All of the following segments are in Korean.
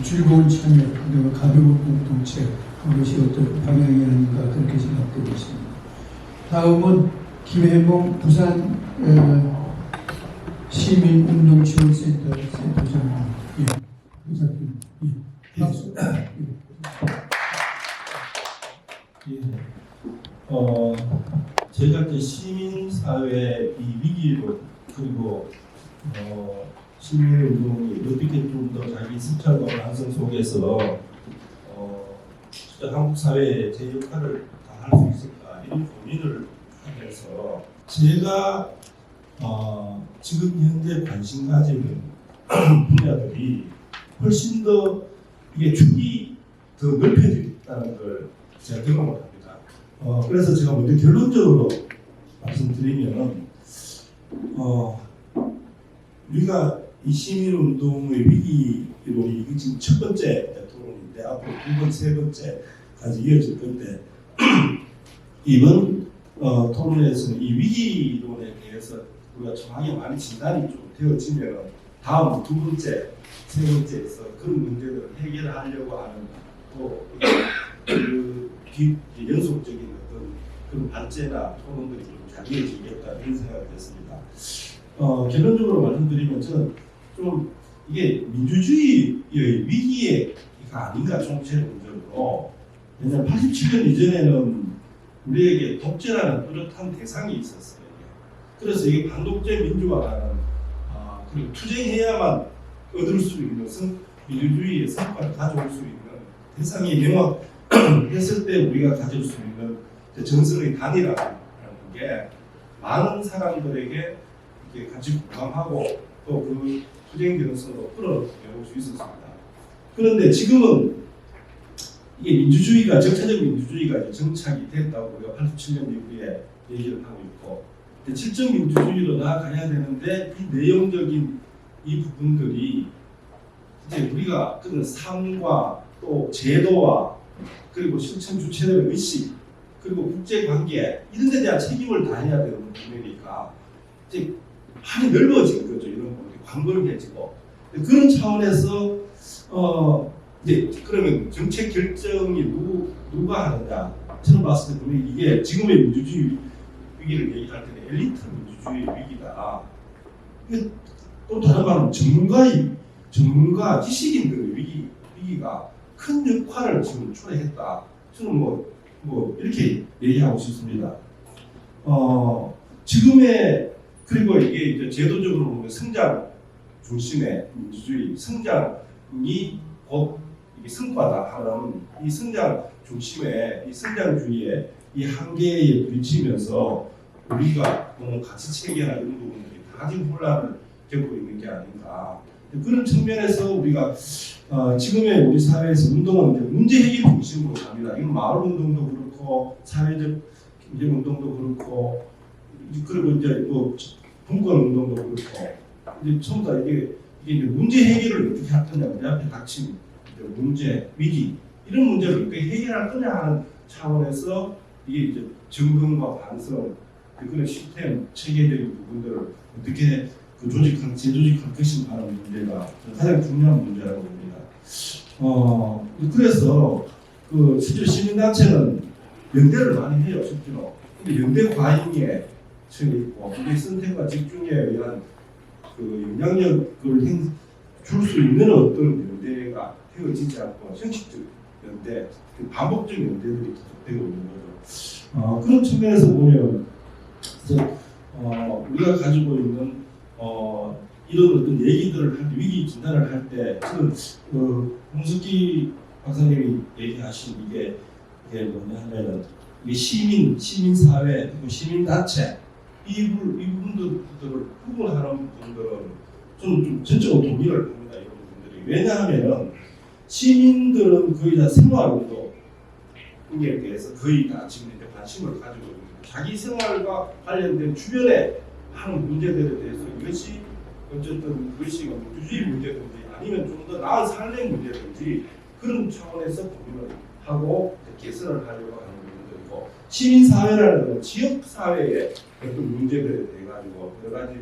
즐거운 참여, 그리고 가벼운 공동체, 그것이 어떤 방향이 아닌가 그렇게 생각되고 있습니다. 다음은 김혜봉 부산 시민운동지원센터 센터장. 예, 부장님. 예, 박수. 예. 제가 이제 시민사회 이 위기로 그리고 시민운동이 어떻게 좀 더 자기 성찰과 반성 속에서 진짜 한국 사회에 제 역할을 다 할 수 있을까 이런 고민을 하면서 제가 지금 현재 관심 가지는 분야들이 훨씬 더 이게 축이 더 넓혀져 있다는 걸 제가 경험을 합니다. 그래서 제가 먼저 결론적으로 말씀드리면 우리가 이 시민운동의 위기로 이게 지금 첫 번째 토론인데 앞으로 두 번, 세 번째까지 이어질 건데 이번 토론에서는 이 위기론에 대해서 우리가 정확히 많이 진단이 좀 되어지면 다음 두 번째, 세 번째에서 그런 문제들을 해결하려고 하는 또 연속적인 어떤 그런 발제나 토론들이 좀 자리해지겠다 이런 생각이 됐습니다. 결론적으로 말씀드리면 저는 좀 이게 민주주의의 위기가 아닌가 총체적으로. 왜냐하면 87년 이전에는 우리에게 독재라는 뚜렷한 대상이 있었어요. 그래서 이게 반독재 민주화라는 그리고 투쟁해야만 얻을 수 있는 민주주의의 성과를 가져올 수 있는 대상이 명확했을 때 우리가 가질 수 있는 정서의 단일화라는 게 많은 사람들에게 같이 공감하고 또 그 투쟁 정서로 끌어내올 수 있었습니다. 그런데 지금은 이게 민주주의가 적차적 민주주의가 정착이 됐다고 우리가 87년 이후에 얘기를 하고 있고 질적 민주주의로 나아가야 되는데 이 내용적인 이 부분들이 이제 우리가 그런 삶과 또 제도와 그리고 실천 주체들의 의식 그리고 국제 관계 이런 데 대한 책임을 다해야 되는 부분이니까 이제 많이 넓어진 거죠. 이런 부분이 광범위해지고 그런 차원에서 이제 그러면 정책 결정이 누가 하느냐 저는 봤을 때 보면 이게 지금의 민주주의 위기를 얘기할 때는 엘리트 민주주의 위기다. 또 다른 말은 전문가 지식인들의 위기가 큰 역할을 지금 초래했다. 저는 뭐 이렇게 얘기하고 싶습니다. 지금의 그리고 이게 이제 제도적으로 보면 성장 중심의 민주주의, 성장이 곧 이게 성과다 하는 이 성장 중심의 이 성장주의의 이 한계에 부딪히면서 우리가 너무 가치 체계나 이런 부분들이 다 지금 혼란을 겪고 있는 게 아닌가. 그런 측면에서 우리가 지금의 우리 사회에서 운동은 이제 문제 해결 중심으로 갑니다. 이건 마을 운동도 그렇고 사회적 경제 운동도 그렇고 그리고 이제 뭐 분권 운동도 그렇고 이제 전부 다 이게 이제 문제 해결을 어떻게 할 거냐, 우리 앞에 닥친 문제, 위기 이런 문제를 어떻게 해결할 거냐 하는 차원에서 이게 이제 점검과 반성 그런 시스템 체계적인 부분들을 어떻게 그 재조직할 것인가 하는 문제가 가장 중요한 문제라고 봅니다. 그래서 그 실제 시민단체는 연대를 많이 해요, 실제로. 근데 연대 과잉에 처해 있고, 이게 선택과 집중에 의한 그 영향력을 줄 수 있는 어떤 연대가 되어지지 않고 형식적 연대, 그 반복적 연대들이 계속되고 있는 거죠. 그런 측면에서 보면 우리가 가지고 있는 이런 어떤 얘기들을 할 때, 위기 진단을 할 때, 저는 홍석기 박사님이 얘기하신 이게 뭐냐 하면은 이게 시민사회, 그리고 시민단체 이 부분들을 구분하는 분들은 저는 좀 전적으로 동의를 합니다. 이런 분들이 왜냐하면 시민들은 거의 다 생활운동에 대해서 거의 다 지금 이제 관심을 가지고 있는 자기 생활과 관련된 주변에 하는 문제들에 대해서 이것이 어쨌든 그것이 민주주의 문제든지 아니면 좀 더 나은 삶의 문제든지 그런 차원에서 고민을 하고 개선을 하려고 하는 부분들이고 시민사회라는 건 지역사회의 어떤 문제들에 대해 가지고 여러 가지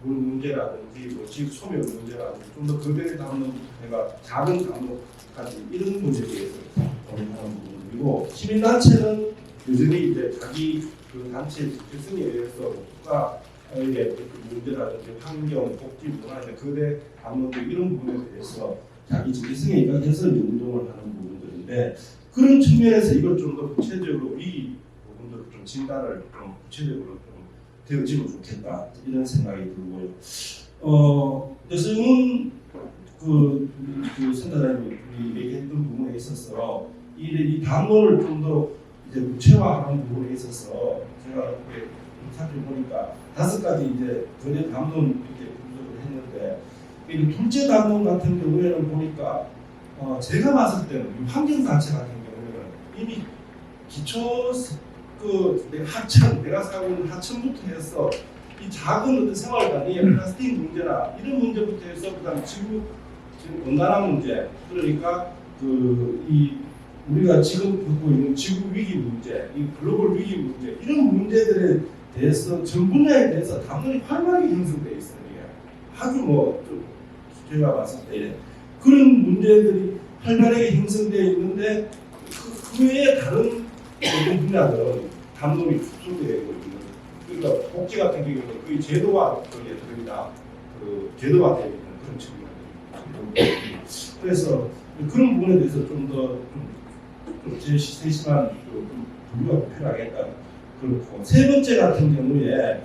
물 문제라든지 뭐 지역 소멸 문제라든지 좀 더 거대하게 다루는 내가 작은 감독까지 이런 문제에 대해서 고민하는 부분이고 시민단체는 여전히 이제 자기 그 단체 특성에 의해서 국가의 문제라든지 환경, 복지, 문화, 거대 감독 이런 부분에 대해서 자기 정체성에 입각해서 운동을 하는 부분들인데 그런 측면에서 이걸 좀 더 구체적으로 이 부분들을 좀 진단을 좀 구체적으로 좀 되어지면 좋겠다 이런 생각이 들고요. 여성은 그 센터장님이 얘기했던 부분에 있어서 이 담론을 좀 더 이제 구체화하는 부분에 있어서 제가 이렇게 살펴보니까 5가지 이제 거대 담론 이렇게 분석을 했는데 이 둘째 담론 같은 경우에는 보니까 제가 봤을 때는 환경단체 같은 경우에는 이미 기초 내가 살고 있는 하천부터 해서 이 작은 어떤 생활 단위의 플라스틱 문제나 이런 문제부터 해서 그다음 지금 온난화 문제 그러니까 우리가 지금 겪고 있는 지구 위기 문제, 이 글로벌 위기 문제 이런 문제들에 대해서 전 분야에 대해서 담론이 활발하게 형성되어 있어요. 아주 좀 제가 봤을 때 그런 문제들이 활발하게 형성되어 있는데 그 외에 다른 어떤 분야들은 담론이 축소되어 있는 그러니까 복지 같은 경우는 거의 제도화 들어갑니다. 제도화되어 있는 그런 측면이 그래서 그런 부분에 대해서 좀 더 제 세심한 분류가 필요하겠다. 그렇고 세 번째 같은 경우에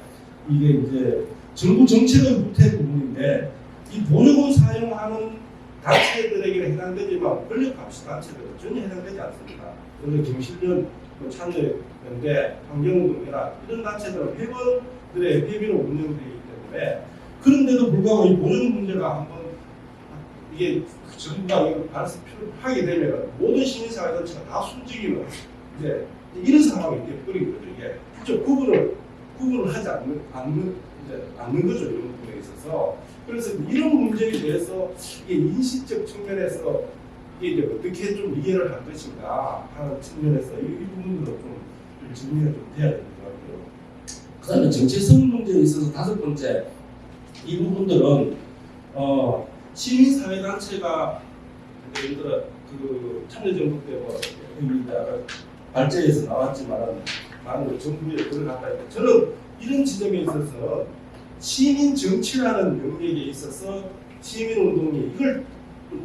이게 이제 정부 정책의 후퇴 부분인데 이 보조금 사용하는 단체들에게 해당되지만 권력감시단체들은 전혀 해당되지 않습니다. 그래서 경실련, 참여연대, 환경운동이나 이런 단체들은 회원들의 회비로 운영되기 때문에 그런데도 불구하고 이 보조금 문제가 한번 이게 정부가 이거 반드시 하게 되면 모든 시민사회단체가 다 숨지기는 이제 이런 상황이 되어버리거든요. 이게 직접 구분을 하지 않는 거죠. 이런 부분에 있어서. 그래서 이런 문제에 대해서 이게 인식적 측면에서 이게 이제 어떻게 좀 이해를 할 것인가 하는 측면에서 이 부분들은 좀 정리가 좀 돼야 되는 것 같아요. 그 다음에 정체성 문제에 있어서 5번째 이 부분들은 시민사회단체가 예를 들어 참여정부 때 발제에서 나왔지만 많은 정부에 들어갔다 했는데 저는 이런 지점에 있어서 시민 정치라는 영역에 있어서 시민운동이 이걸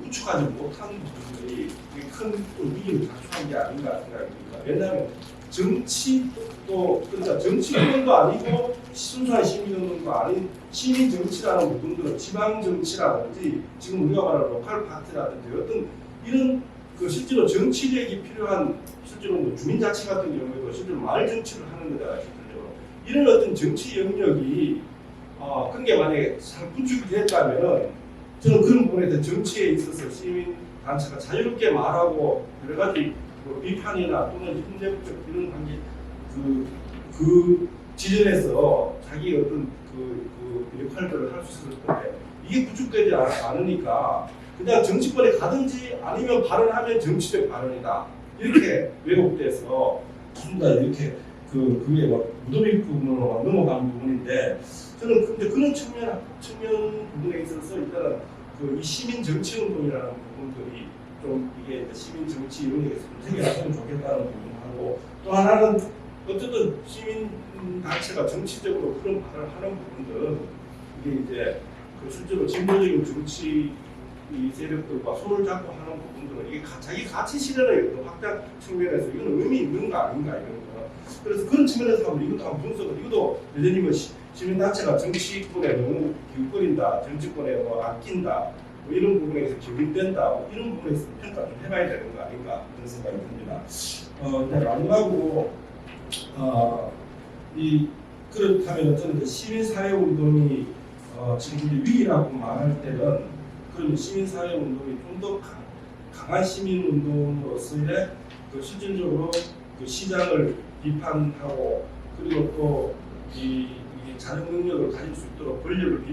구축하지 못한 부분들이 큰 위기를 자초한 게 아닌가 생각합니다. 왜냐하면 정치도 그러니까 정치운동도 아니고 순수한 시민운동도 아닌 시민 정치라는 부분들은 지방 정치라든지 지금 우리가 말하는 로컬 파티라든지 어떤 이런 실제로 정치력이 필요한 실제로 주민자치 같은 경우에도 실제로 마을 정치를 하는 거다 실제로 이런 어떤 정치 영역이 그런 게 만약에 잘 구축이 됐다면은 저는 그런 부분에 대한 정치에 있어서 시민 단체가 자유롭게 말하고 여러 가지 비판이나 또는 힘내적 이런 관계 그 지점에서 자기 어떤 역할들을 할 수 있을 텐데 이게 구축되지 않으니까 그냥 정치권에 가든지 아니면 발언하면 정치적 발언이다 이렇게 왜곡돼서 전부 다 이렇게 그게 무덤이 부분으로 넘어가는 부분인데 저는 근데 그런 측면 부분에 있어서 일단은 이 시민 정치 운동이라는 부분들이 좀 이게 시민 정치 영역에서 생겨났으면 좋겠다는 부분하고 또 하나는 어쨌든 시민 단체가 정치적으로 그런 발언을 하는 부분들은 이게 이제 실제로 진보적인 정치 세력들과 손을 잡고 하는 부분들은 이게 자기 가치 실현의 확장 측면에서 이건 의미 있는가 아닌가 이런 거. 그래서 그런 측면에서 하면 이것도 한번 분석을 이것도 여전히 시민단체가 정치권에 너무 기웃거린다, 정치권에 아낀다, 이런 부분에서 기울된다, 이런 부분에서 평가 좀 해봐야 되는 거 아닌가 그런 생각이 듭니다. 이제 마지막으로 그렇다면 저는 시민사회운동이 지금 위기라고 말할 때는 그런 시민사회운동이 좀 더 강한 시민운동으로서의 실질적으로 시장을 비판하고 그리고 또 이 자정 능력을 가질 수 있도록 권력을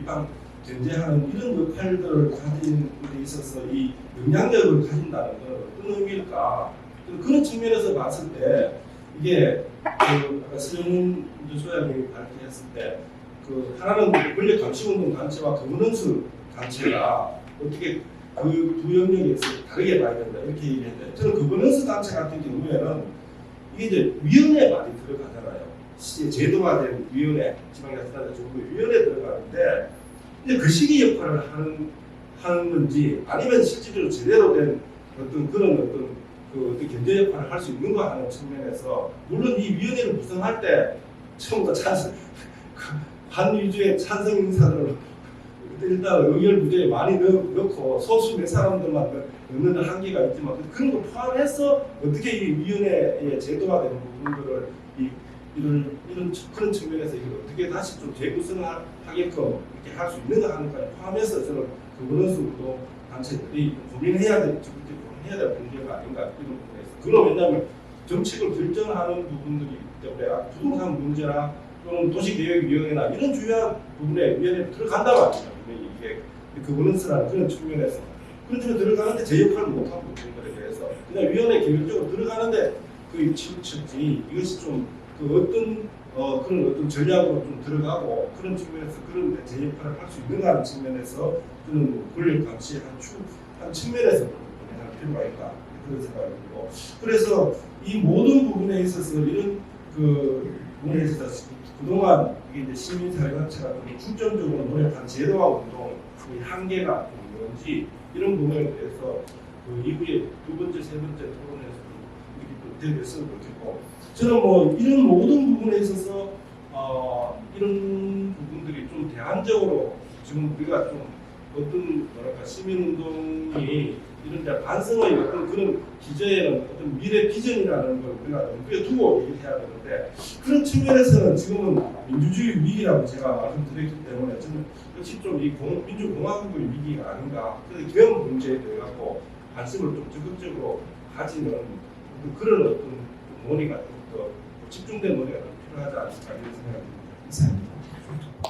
견제하는 이런 역할들을 가진 데 있어서 이 영향력을 가진다는 건 어떤 의미일까? 그런 측면에서 봤을 때 이게 아까 서정훈 소장님이 발표했을 때 그 하나는 권력 감시운동 단체와 거버넌스 단체가 어떻게 그 두 영역에서 다르게 봐야 된다 이렇게 얘기했는데 저는 거버넌스 단체 같은 경우에는 이게 이제 위원회에 많이 들어가잖아요. 제도화된 위원회, 지방자치단체 정부위원회에 들어가는데 이제 그 시기 역할을 하는 건지 아니면 실질적으로 제대로 된 어떤 그런 어떤 그 어떤 견제 역할을 할 수 있는가 하는 측면에서 물론 이 위원회를 구성할 때 처음부터 찬성 한 위주의 찬성 인사를 일단 의결 부재에 많이 넣고 소수 몇 사람들만 넣는 한계가 있지만 그런 거 포함해서 어떻게 이 위원회의 제도화되는 부분들을 이런 그런 측면에서 이걸 어떻게 다시 좀 재구성하게끔 이렇게 할 수 있는가 하는 것까지 포함해서 저는 거버넌스 운동 단체들이 고민해야 될 문제가 아닌가 이런 부분에서 그건 왜냐하면 정책을 결정하는 부분들이 있기 때문에 부동산 문제나 또는 도시계획위원회나 이런 중요한 부분에 위원회에 들어간단 말이죠. 이게 거버넌스라는 그런 측면에서 그런 쪽에 들어가는데 제 역할을 못한 부분들에 대해서 그냥 위원회 개별적으로 들어가는데 그 치우쳤지 이것이 좀 그 그런 어떤 전략으로 좀 들어가고 그런 측면에서 그런 제 역할을 할 수 있는가 하는 측면에서 저는 권력 감시의 한 측면에서 할 필요가 있다 그런 생각이 들고 그래서 이 모든 부분에 있어서 이런 그 부분에 있어서 그동안 이게 이제 시민사회단체가 중점적으로 노력한 제도화 운동 그 한계가 뭔지 이런 부분에 대해서 그 이후에 두 번째, 세 번째 토론에서 이렇게 대됐으면 좋겠고 저는 뭐 이런 모든 부분에 있어서 이런 부분들이 좀 대안적으로 지금 우리가 좀 어떤 뭐랄까 시민운동이 이런 데 반성의 어떤 그런 기저에는 어떤 미래 비전이라는 걸 우리가 염두에 두고 얘기해야 되는데 그런 측면에서는 지금은 민주주의 위기라고 제가 말씀드렸기 때문에 저는 역시 좀 이 민주공화국의 위기가 아닌가 그래서 기업 문제에 대해 갖고 관심을 좀 적극적으로 가지는 그런 어떤 논의가 좀 더 집중된 논의가 좀 필요하지 않을까 이런 생각이 듭니다. 감사합니다.